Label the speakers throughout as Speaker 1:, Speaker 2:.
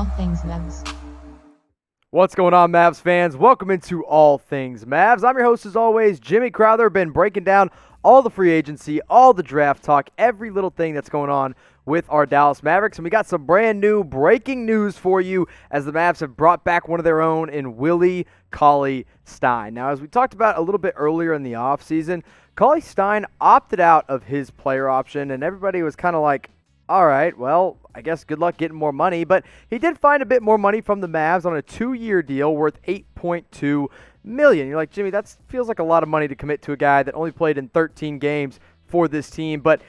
Speaker 1: All Things Mavs.
Speaker 2: What's going on, Mavs fans? Welcome into All Things Mavs. I'm your host, as always, Jimmy Crowther. Been breaking down all the free agency, all the draft talk, every little thing that's going on with our Dallas Mavericks. And we got some brand new breaking news for you as the Mavs have brought back one of their own in Willie Cauley-Stein. Now, as we talked about a little bit earlier in the offseason, Cauley-Stein opted out of his player option, and everybody was kind of like, all right, well, I guess good luck getting more money. But he did find a bit more money from the Mavs on a 2-year deal worth $8.2 million. You're like, Jimmy, that feels like a lot of money to commit to a guy that only played in 13 games for this team. But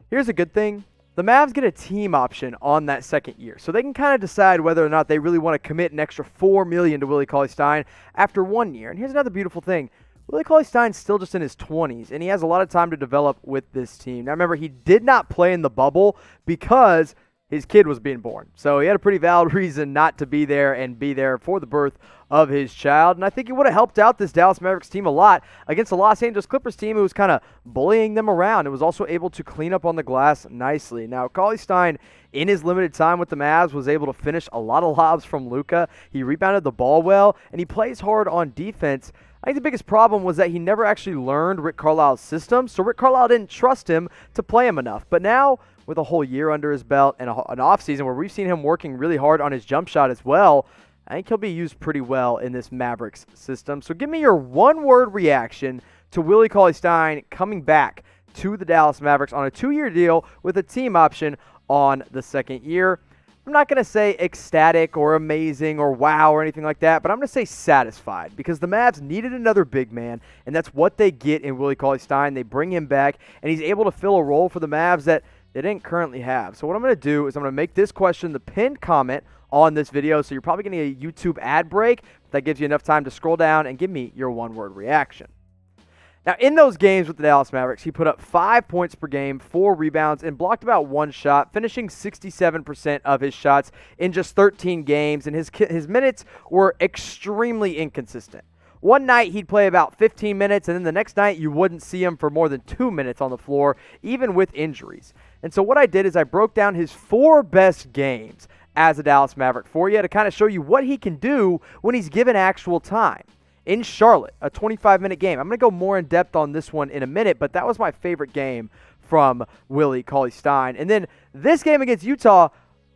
Speaker 2: here's a good thing. The Mavs get a team option on that second year, so they can kind of decide whether or not they really want to commit an extra $4 million to Willie Cauley-Stein after 1 year. And here's another beautiful thing. Willie Cauley-Stein's still just in his 20s, and he has a lot of time to develop with this team. Now, remember, he did not play in the bubble because his kid was being born. So he had a pretty valid reason not to be there and be there for the birth of his child. And I think he would have helped out this Dallas Mavericks team a lot against the Los Angeles Clippers team who was kind of bullying them around and was also able to clean up on the glass nicely. Now, Cauley-Stein, in his limited time with the Mavs, was able to finish a lot of lobs from Luka. He rebounded the ball well, and he plays hard on defense. I think the biggest problem was that he never actually learned Rick Carlisle's system, so Rick Carlisle didn't trust him to play him enough. But now, with a whole year under his belt and an offseason where we've seen him working really hard on his jump shot as well, I think he'll be used pretty well in this Mavericks system. So give me your one-word reaction to Willie Cauley-Stein coming back to the Dallas Mavericks on a 2-year deal with a team option on the second year. I'm not going to say ecstatic or amazing or wow or anything like that, but I'm going to say satisfied because the Mavs needed another big man, and that's what they get in Willie Cauley-Stein. They bring him back, and he's able to fill a role for the Mavs that they didn't currently have. So what I'm going to do is I'm going to make this question the pinned comment on this video, so you're probably getting a YouTube ad break. That gives you enough time to scroll down and give me your one-word reaction. Now, in those games with the Dallas Mavericks, he put up 5 points per game, 4 rebounds, and blocked about 1 shot, finishing 67% of his shots in just 13 games, and his minutes were extremely inconsistent. One night, he'd play about 15 minutes, and then the next night, you wouldn't see him for more than 2 minutes on the floor, even with injuries. And so what I did is I broke down his 4 best games as a Dallas Maverick for you to kind of show you what he can do when he's given actual time. In Charlotte, a 25-minute game. I'm going to go more in depth on this one in a minute, but that was my favorite game from Willie Cauley-Stein. And then this game against Utah,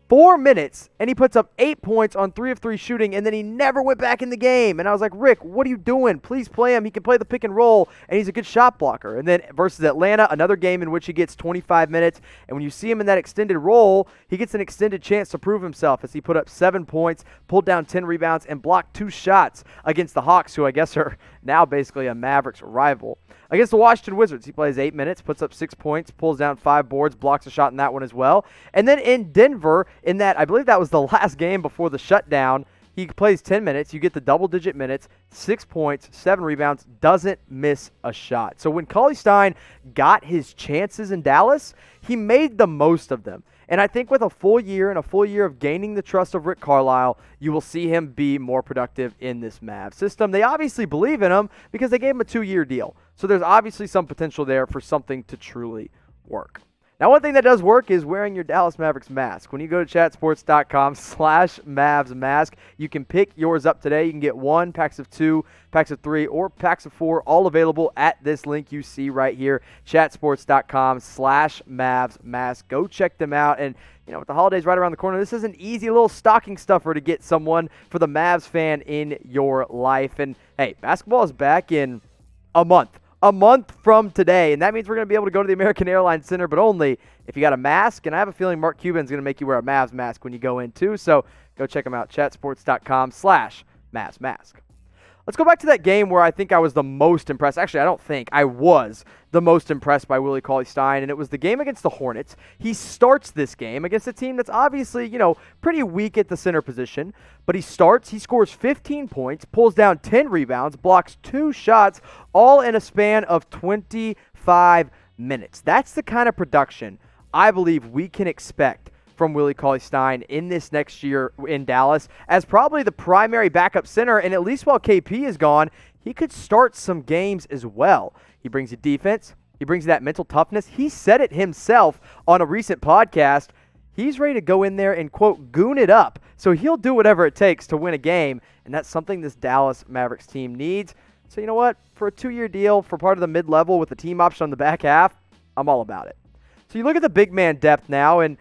Speaker 2: 4 minutes, and he puts up 8 points on 3 of 3 shooting, and then he never went back in the game. And I was like, Rick, what are you doing? Please play him. He can play the pick and roll, and he's a good shot blocker. And then versus Atlanta, another game in which he gets 25 minutes, and when you see him in that extended role, he gets an extended chance to prove himself as he put up 7 points, pulled down 10 rebounds, and blocked 2 shots against the Hawks, who I guess are now basically a Mavericks rival. Against the Washington Wizards, he plays 8 minutes, puts up 6 points, pulls down 5 boards, blocks a shot in that one as well. And then in Denver, in that, I believe that was the last game before the shutdown, he plays 10 minutes. You get the double-digit minutes, 6 points, 7 rebounds, doesn't miss a shot. So when Cauley-Stein got his chances in Dallas, he made the most of them. And I think with a full year and a full year of gaining the trust of Rick Carlisle, you will see him be more productive in this Mavs system. They obviously believe in him because they gave him a 2-year deal. So there's obviously some potential there for something to truly work. Now, one thing that does work is wearing your Dallas Mavericks mask. When you go to chatsports.com/Mavs mask, you can pick yours up today. You can get 1, packs of 2, packs of 3, or packs of 4, all available at this link you see right here, chatsports.com/Mavs mask. Go check them out. And, you know, with the holidays right around the corner, this is an easy little stocking stuffer to get someone for the Mavs fan in your life. And, hey, basketball is back in a month from today, and that means we're going to be able to go to the American Airlines Center, but only if you got a mask, and I have a feeling Mark Cuban's going to make you wear a Mavs mask when you go in too, so go check them out, chatsports.com/Mavs mask. Let's go back to that game where I think I was the most impressed. Actually, I don't think. I was the most impressed by Willie Cauley-Stein, and it was the game against the Hornets. He starts this game against a team that's obviously, pretty weak at the center position, but he scores 15 points, pulls down 10 rebounds, blocks 2 shots, all in a span of 25 minutes. That's the kind of production I believe we can expect from Willie Cauley-Stein in this next year in Dallas as probably the primary backup center, and at least while KP is gone, he could start some games as well. He brings you defense. He brings you that mental toughness. He said it himself on a recent podcast. he's ready to go in there and, quote, goon it up. So he'll do whatever it takes to win a game, and that's something this Dallas Mavericks team needs. So you know what? For a 2-year deal for part of the mid-level with the team option on the back half, I'm all about it. So you look at the big man depth now, and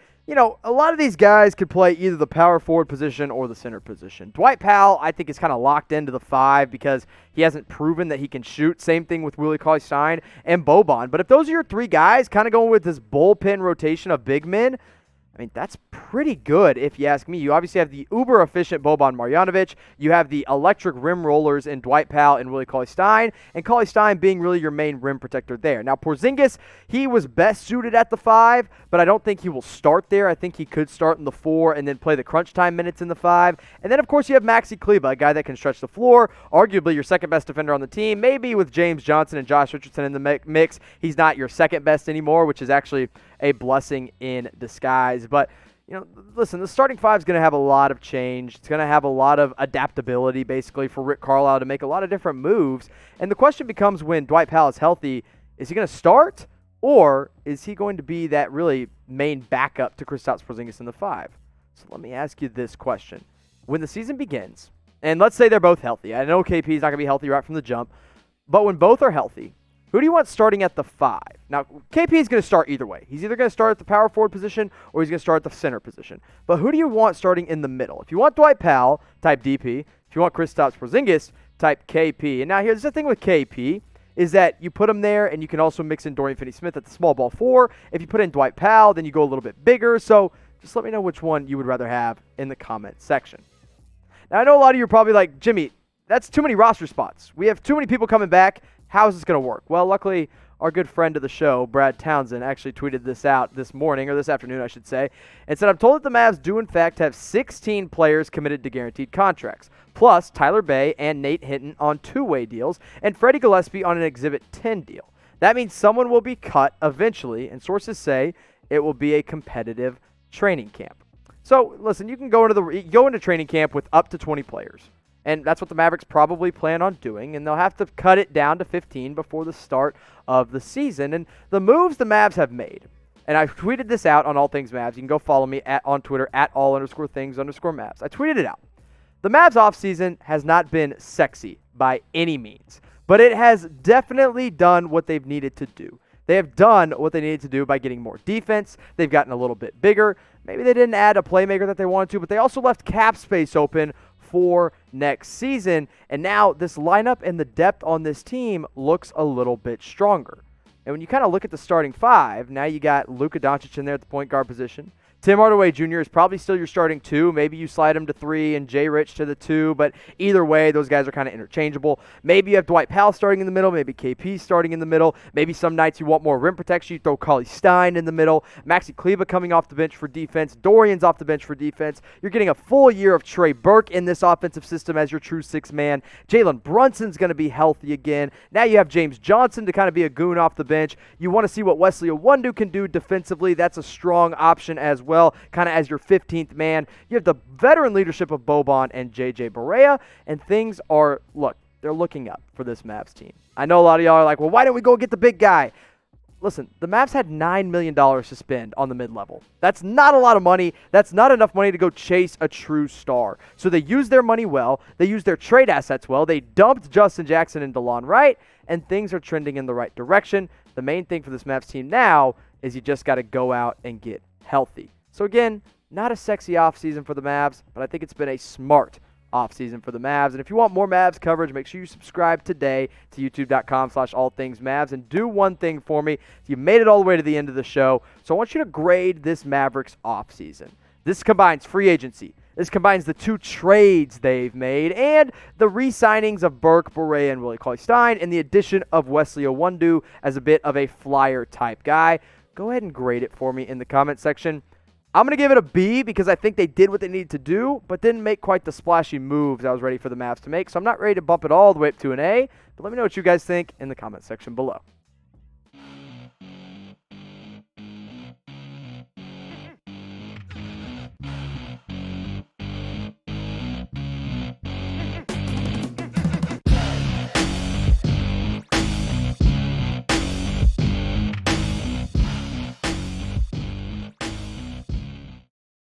Speaker 2: a lot of these guys could play either the power forward position or the center position. Dwight Powell, I think, is kind of locked into the 5 because he hasn't proven that he can shoot. Same thing with Willie Cauley-Stein and Boban. But if those are your 3 guys, kind of going with this bullpen rotation of big men, I mean, that's pretty good if you ask me. You obviously have the uber-efficient Boban Marjanovic. You have the electric rim rollers in Dwight Powell and Willie Cauley-Stein, and Cauley-Stein being really your main rim protector there. Now, Porzingis, he was best suited at the 5, but I don't think he will start there. I think he could start in the 4 and then play the crunch time minutes in the 5. And then, of course, you have Maxi Kleber, a guy that can stretch the floor, arguably your second-best defender on the team. Maybe with James Johnson and Josh Richardson in the mix, he's not your second-best anymore, which is actually a blessing in disguise. But, listen, the starting 5 is going to have a lot of change. It's going to have a lot of adaptability, basically, for Rick Carlisle to make a lot of different moves. And the question becomes, when Dwight Powell is healthy, is he going to start, or is he going to be that really main backup to Kristaps Porzingis in the 5? So let me ask you this question. When the season begins, and let's say they're both healthy. I know KP is not going to be healthy right from the jump, but when both are healthy, who do you want starting at the 5? Now, KP is going to start either way. He's either going to start at the power forward position or he's going to start at the center position. But who do you want starting in the middle? If you want Dwight Powell, type DP. If you want Kristaps Porzingis, type KP. And now here's the thing with KP is that you put him there and you can also mix in Dorian Finney-Smith at the small ball 4. If you put in Dwight Powell, then you go a little bit bigger. So just let me know which one you would rather have in the comment section. Now, I know a lot of you are probably like, Jimmy, that's too many roster spots. We have too many people coming back. How is this going to work? Well, luckily, our good friend of the show, Brad Townsend, actually tweeted this out this morning, or this afternoon, I should say, and said, I'm told that the Mavs do, in fact, have 16 players committed to guaranteed contracts, plus Tyler Bay and Nate Hinton on 2-way deals, and Freddie Gillespie on an Exhibit 10 deal. That means someone will be cut eventually, and sources say it will be a competitive training camp. So, listen, you can go into training camp with up to 20 players. And that's what the Mavericks probably plan on doing, and they'll have to cut it down to 15 before the start of the season. And the moves the Mavs have made, and I've tweeted this out on All Things Mavs. You can go follow me on Twitter at all_things_Mavs. I tweeted it out. The Mavs offseason has not been sexy by any means, but it has definitely done what they've needed to do. They have done what they needed to do by getting more defense. They've gotten a little bit bigger. Maybe they didn't add a playmaker that they wanted to, but they also left cap space open for next season. And now this lineup and the depth on this team looks a little bit stronger. And when you kind of look at the starting 5, now you got Luka Doncic in there at the point guard position. Tim Hardaway Jr. is probably still your starting 2. Maybe you slide him to 3 and Jay Rich to the 2, but either way, those guys are kind of interchangeable. Maybe you have Dwight Powell starting in the middle, maybe KP starting in the middle. Maybe some nights you want more rim protection, you throw Cauley-Stein in the middle. Maxi Kleber coming off the bench for defense. Dorian's off the bench for defense. You're getting a full year of Trey Burke in this offensive system as your true 6-man. Jalen Brunson's going to be healthy again. Now you have James Johnson to kind of be a goon off the bench. You want to see what Wesley Iwundu can do defensively. That's a strong option as well, kind of as your 15th man. You have the veteran leadership of Boban and JJ Barea, and things are, they're looking up for this Mavs team. I know a lot of y'all are like, well, why didn't we go get the big guy? Listen, the Mavs had $9 million to spend on the mid-level. That's not a lot of money. That's not enough money to go chase a true star. So they used their money well. They used their trade assets well. They dumped Justin Jackson and DeLon Wright, and things are trending in the right direction. The main thing for this Mavs team now is you just got to go out and get healthy. So again, not a sexy offseason for the Mavs, but I think it's been a smart offseason for the Mavs. And if you want more Mavs coverage, make sure you subscribe today to youtube.com/allthingsmavs. And do one thing for me. You made it all the way to the end of the show, so I want you to grade this Mavericks offseason. This combines free agency. This combines the 2 trades they've made and the re-signings of Burke, Barea, and Willie Cauley-Stein, and the addition of Wesley Iwundu as a bit of a flyer-type guy. Go ahead and grade it for me in the comment section. I'm going to give it a B because I think they did what they needed to do, but didn't make quite the splashy moves I was ready for the Mavs to make. So I'm not ready to bump it all the way up to an A, but let me know what you guys think in the comment section below.